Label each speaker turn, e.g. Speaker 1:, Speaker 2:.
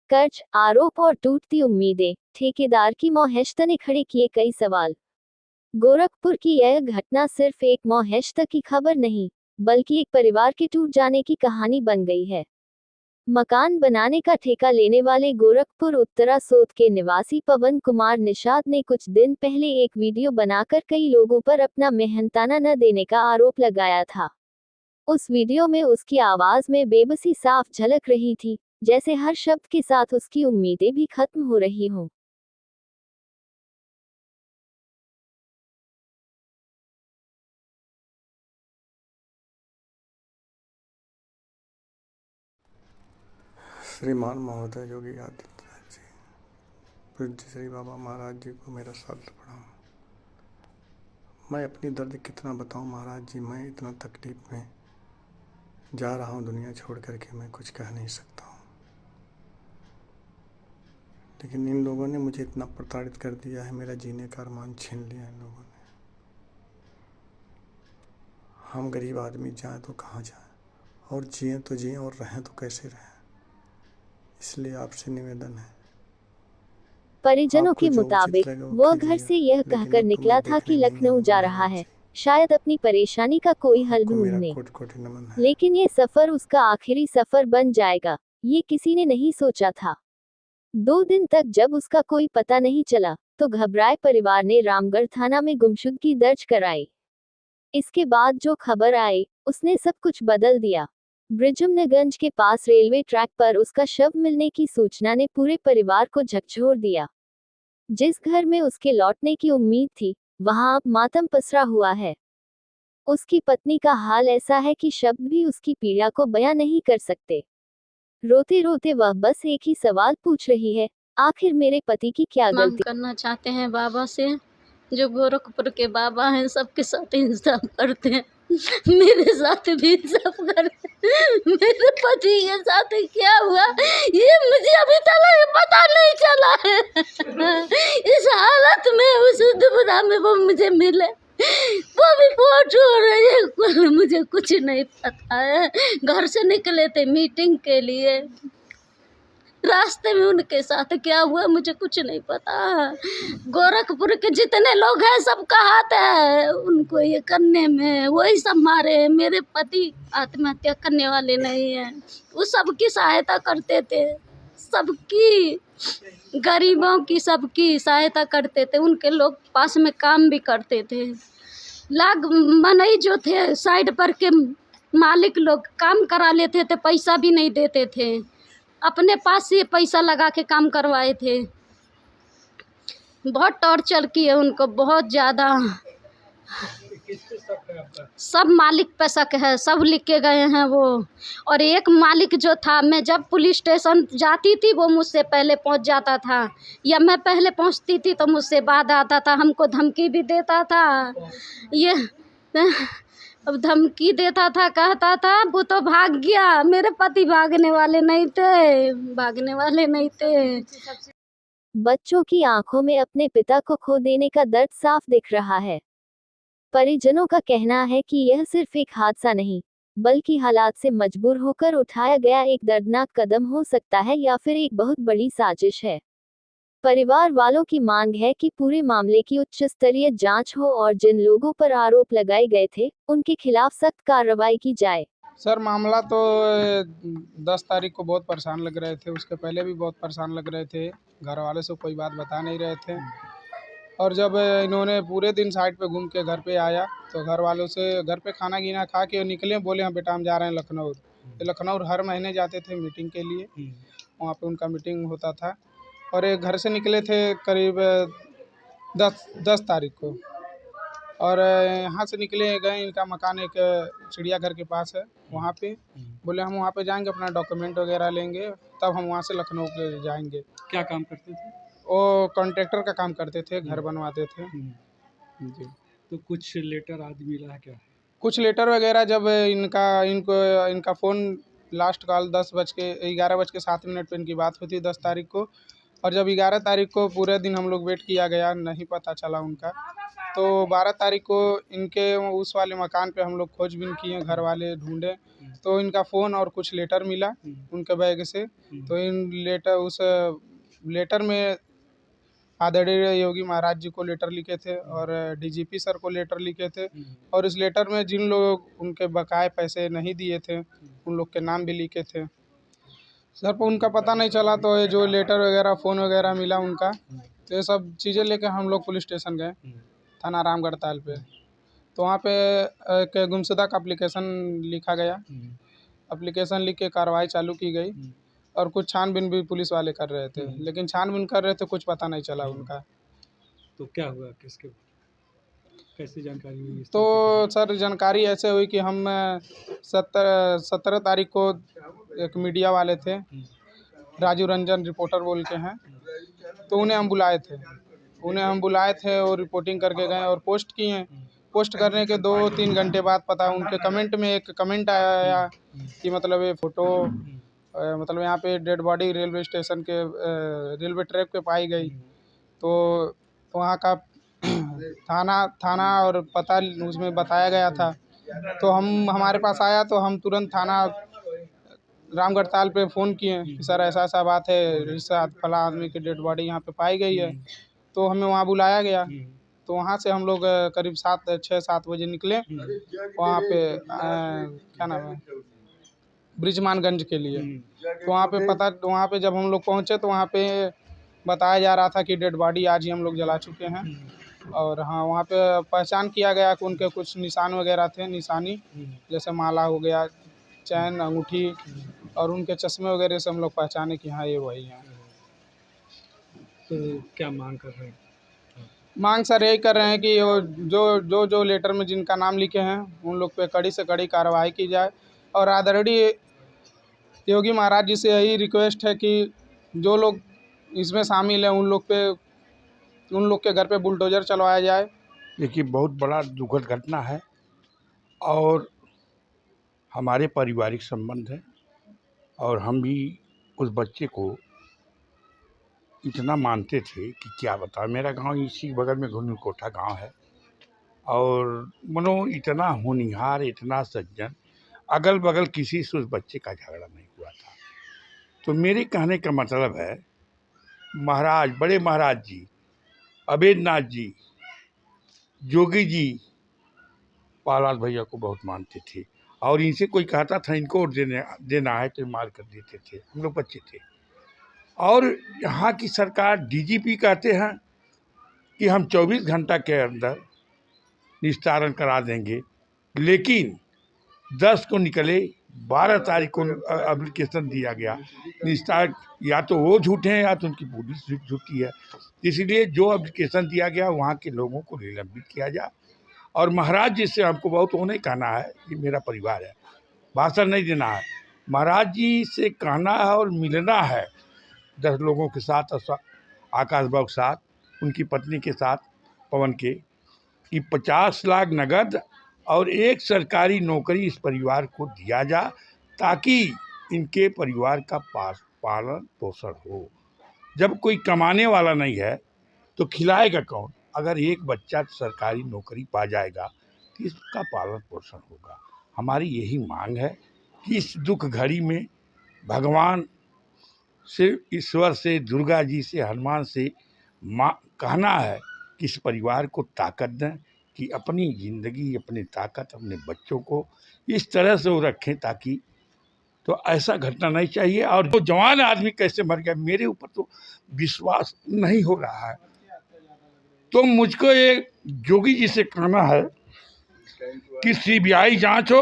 Speaker 1: कर्ज, आरोप और टूटती उम्मीदें, ठेकेदार की मौहिश्त ने खड़े किए कई सवाल। गोरखपुर की यह घटना सिर्फ एक मौहिश्त की खबर नहीं, बल्कि एक परिवार के टूट जाने की कहानी बन गई है। मकान बनाने का ठेका लेने वाले गोरखपुर उत्तरा सोत के निवासी पवन कुमार निषाद ने कुछ दिन पहले एक वीडियो बनाकर कई लोगों पर अपना मेहनताना न देने का आरोप लगाया था। उस वीडियो में उसकी आवाज में बेबसी साफ झलक रही थी, जैसे हर शब्द के साथ उसकी उम्मीदें भी खत्म हो रही हों।
Speaker 2: श्रीमान महोदय योगी आदित्यनाथ जी, पूज्य श्री बाबा महाराज जी को मेरा सादर प्रणाम। मैं अपनी दर्द कितना बताऊं महाराज जी, मैं इतना तकलीफ में जा रहा हूं दुनिया छोड़ करके, मैं कुछ कह नहीं सकता हूं। लेकिन इन लोगों ने मुझे इतना प्रताड़ित कर दिया है, मेरा जीने का अरमान छीन लिया इन लोगों ने। हम गरीब आदमी जाएं तो कहाँ जाएं, और जिएं तो जिएं और रहें तो कैसे रहें। इसलिए आपसे निवेदन है,
Speaker 1: परिजनों के
Speaker 2: आपको जो उचित
Speaker 1: मुताबिक
Speaker 2: लगे वो
Speaker 1: वो घर
Speaker 2: कीजिएगा,
Speaker 1: से यह
Speaker 2: लेकिन
Speaker 1: कहकर
Speaker 2: अब तो
Speaker 1: निकला
Speaker 2: मैं
Speaker 1: था कि
Speaker 2: देखने नहीं
Speaker 1: लखनऊ
Speaker 2: आऊँगा
Speaker 1: जा रहा
Speaker 2: महाराज
Speaker 1: है,
Speaker 2: जी।
Speaker 1: शायद अपनी परेशानी का कोई हल
Speaker 2: आपको मेरा
Speaker 1: ढूंढने।
Speaker 2: कोटि कोटि नमन है।
Speaker 1: लेकिन ये सफर उसका आखिरी सफर बन जाएगा, ये किसी ने नहीं सोचा था। 2 दिन तक जब उसका कोई पता नहीं चला, तो घबराए परिवार ने रामगढ़ थाना में गुमशुदगी दर्ज कराई। इसके बाद जो खबर आई, उसने सब कुछ बदल दिया। ब्रिजमनगंज के पास रेलवे ट्रैक पर उसका शव मिलने की सूचना ने पूरे परिवार को झकझोर दिया। जिस घर में उसके लौटने की उम्मीद थी, वहां अब मातम पसरा हुआ है। उसकी पत्नी का हाल ऐसा है कि शब्द भी उसकी पीड़ा को बयां नहीं कर सकते। रोते रोते वह बस एक ही सवाल पूछ रही है, आखिर मेरे पति की क्या
Speaker 3: मांग
Speaker 1: गलती।
Speaker 3: करना चाहते हैं बाबा से, जो गोरखपुर के बाबा हैं, सबके साथ इंसाफ करते हैं। मेरे साथ भी इंसाफ करें। मेरे पति के साथ क्या हुआ ये मुझे अभी तक पता नहीं चला है। इस हालत में उस दुविधा में वो मुझे मिले, वो भी फोटो रहे, मुझे कुछ नहीं पता है। घर से निकले थे मीटिंग के लिए, रास्ते में उनके साथ क्या हुआ मुझे कुछ नहीं पता। गोरखपुर के जितने लोग हैं सबका हाथ है उनको ये करने में, वही सब मारे हैं। मेरे पति आत्महत्या करने वाले नहीं हैं, वो सबकी सहायता करते थे, सबकी, गरीबों की सबकी सहायता करते थे। उनके लोग पास में काम भी करते थे। लाग मनई जो थे साइड पर के मालिक लोग काम करा लेते थे, पैसा भी नहीं देते थे, अपने पास से पैसा लगा के काम करवाए थे। बहुत टॉर्चर किए उनको, बहुत ज़्यादा। सब मालिक पे शक है, सब लिख के गए हैं वो। और एक मालिक जो था, मैं जब पुलिस स्टेशन जाती थी वो मुझसे पहले पहुंच जाता था, या मैं पहले पहुंचती थी तो मुझसे बाद आता था, हमको धमकी भी देता था। ये अब धमकी देता था, कहता था वो तो भाग गया। मेरे पति भागने वाले नहीं थे, भागने वाले नहीं थे।
Speaker 1: बच्चों की आंखों में अपने पिता को खो देने का दर्द साफ दिख रहा है। परिजनों का कहना है कि यह सिर्फ एक हादसा नहीं, बल्कि हालात से मजबूर होकर उठाया गया एक दर्दनाक कदम हो सकता है, या फिर एक बहुत बड़ी साजिश है। परिवार वालों की मांग है कि पूरे मामले की उच्च स्तरीय जांच हो और जिन लोगों पर आरोप लगाए गए थे, उनके खिलाफ सख्त कार्रवाई की जाए।
Speaker 4: सर मामला तो 10 तारीख को बहुत परेशान लग रहे थे, उसके पहले भी बहुत परेशान लग रहे थे। घर वाले से कोई बात बता नहीं रहे थे, और जब इन्होंने पूरे दिन साइड पे घूम के घर पे आया तो घर वालों से घर पे खाना गीना खा के निकले, बोले हाँ बेटा हम जा रहे हैं लखनऊ। लखनऊ हर महीने जाते थे मीटिंग के लिए, वहाँ पे उनका मीटिंग होता था। और एक घर से निकले थे करीब 10 तारीख को, और यहाँ से निकले गए, इनका मकान एक चिड़ियाघर के पास है, वहाँ पे बोले हम वहाँ पे जाएंगे, अपना डॉक्यूमेंट वगैरह लेंगे, तब हम वहाँ से लखनऊ के जाएंगे।
Speaker 5: क्या काम करते थे?
Speaker 4: वो कॉन्ट्रैक्टर का काम करते थे, घर बनवाते थे जी।
Speaker 5: तो कुछ लेटर आदि मिला है क्या?
Speaker 4: कुछ लेटर वगैरह जब इनका फ़ोन लास्ट कॉल 11:07 पे इनकी बात हुई थी 10 तारीख को, और जब 11 तारीख को पूरे दिन हम लोग वेट किया गया, नहीं पता चला उनका, तो 12 तारीख को इनके उस वाले मकान पे हम लोग खोजबीन किए, घर वाले ढूंढे, तो इनका फ़ोन और कुछ लेटर मिला उनके बैग से। तो उस लेटर में आदरणीय योगी महाराज जी को लेटर लिखे थे और डीजीपी सर को लेटर लिखे थे, और इस लेटर में जिन लोग उनके बकाए पैसे नहीं दिए थे उन लोग के नाम भी लिखे थे। सर पर उनका पता नहीं चला, तो ये जो लेटर वगैरह फ़ोन वगैरह मिला उनका, तो ये सब चीज़ें लेके हम लोग पुलिस स्टेशन गए, थाना रामगढ़ ताल पे। तो वहाँ पे एक गुमशुदा का एप्लीकेशन लिखा गया, एप्लीकेशन लिख के कार्रवाई चालू की गई, और कुछ छानबीन भी पुलिस वाले कर रहे थे, लेकिन छानबीन कर रहे थे, कुछ पता नहीं चला उनका।
Speaker 5: तो क्या हुआ, किसके कैसी जानकारी हुई इस
Speaker 4: तो सर जानकारी ऐसे हुई कि हम 17 तारीख को एक मीडिया वाले थे, राजू रंजन रिपोर्टर बोल के हैं, तो उन्हें हम बुलाए थे और रिपोर्टिंग करके गए और पोस्ट किए। पोस्ट करने के 2-3 घंटे बाद पता उनके कमेंट में एक कमेंट आया कि मतलब ये फ़ोटो मतलब यहाँ पे डेड बॉडी रेलवे स्टेशन के रेलवे ट्रैक पे पाई गई। तो वहाँ का थाना और पता उसमें बताया गया था। तो हमारे पास आया, तो हम तुरंत थाना रामगढ़ ताल पे फ़ोन किए कि सर ऐसा ऐसा बात है, इस फला आदमी की डेड बॉडी यहाँ पे पाई गई है। तो हमें वहाँ बुलाया गया, तो वहाँ से हम लोग करीब 6-7 बजे निकले वहाँ पे क्या नाम है, ब्रिजमानगंज के लिए। तो वहाँ पे जब हम लोग पहुँचे, तो वहाँ पे बताया जा रहा था कि डेड बॉडी आज ही हम लोग जला चुके हैं। और हाँ, वहाँ पे पहचान किया गया कि उनके कुछ निशान वगैरह थे, निशानी जैसे माला हो गया, चैन, अंगूठी, और उनके चश्मे वगैरह से हम लोग पहचाने कि हाँ ये वही हैं।
Speaker 5: तो क्या मांग कर रहे हैं?
Speaker 4: मांग सर यही कर रहे हैं कि जो लेटर में जिनका नाम लिखे हैं उन लोग पे कड़ी से कड़ी कार्रवाई की जाए, और आदरणीय योगी महाराज जी से यही रिक्वेस्ट है कि जो लोग इसमें शामिल हैं उन लोग के घर पे बुलडोज़र चलवाया जाए।
Speaker 6: देखिए, बहुत बड़ा दुखद घटना है और हमारे पारिवारिक संबंध है, और हम भी उस बच्चे को इतना मानते थे कि क्या बताएं। मेरा गांव इसी बगल में घुनकोठा गांव है, और मनो इतना होनहार, इतना सज्जन, अगल बगल किसी से उस बच्चे का झगड़ा नहीं हुआ था। तो मेरे कहने का मतलब है, महाराज, बड़े महाराज जी, अबेदनाथ जी, जोगी जी पालाल भैया को बहुत मानते थे, और इनसे कोई कहता था इनको वोट देना है तो मार कर देते थे। हम लोग बच्चे थे, और यहाँ की सरकार, डीजीपी कहते हैं कि हम 24 घंटा के अंदर निस्तारण करा देंगे, लेकिन 10 को निकले, 12 तारीख को एप्लीकेशन दिया गया निस्तारण। या तो वो झूठे हैं या तो उनकी पुलिस झूठी है। इसलिए जो एप्लीकेशन दिया गया वहाँ के लोगों को निलंबित किया जाए। और महाराज जी से हमको बहुत उन्हें कहना है, ये मेरा परिवार है, भाषण नहीं देना है, महाराज जी से कहना है और मिलना है 10 लोगों के साथ, आकाश बाबू के साथ, उनकी पत्नी के साथ, पवन के, कि 50 लाख नगद और एक सरकारी नौकरी इस परिवार को दिया जाए, ताकि इनके परिवार का पालन पोषण हो। जब कोई कमाने वाला नहीं है तो खिलाएगा कौन? अगर एक बच्चा सरकारी नौकरी पा जाएगा तो इसका पालन पोषण होगा। हमारी यही मांग है कि इस दुख घड़ी में भगवान से, ईश्वर से, दुर्गा जी से, हनुमान से कहना है कि इस परिवार को ताकत दें कि अपनी ज़िंदगी, अपनी ताकत, अपने बच्चों को इस तरह से वो रखें, ताकि तो ऐसा घटना नहीं चाहिए। और जो जवान आदमी कैसे मर गया, मेरे ऊपर तो विश्वास नहीं हो रहा है। तो मुझको ये जोगी जी से कहना है कि सीबीआई जांच हो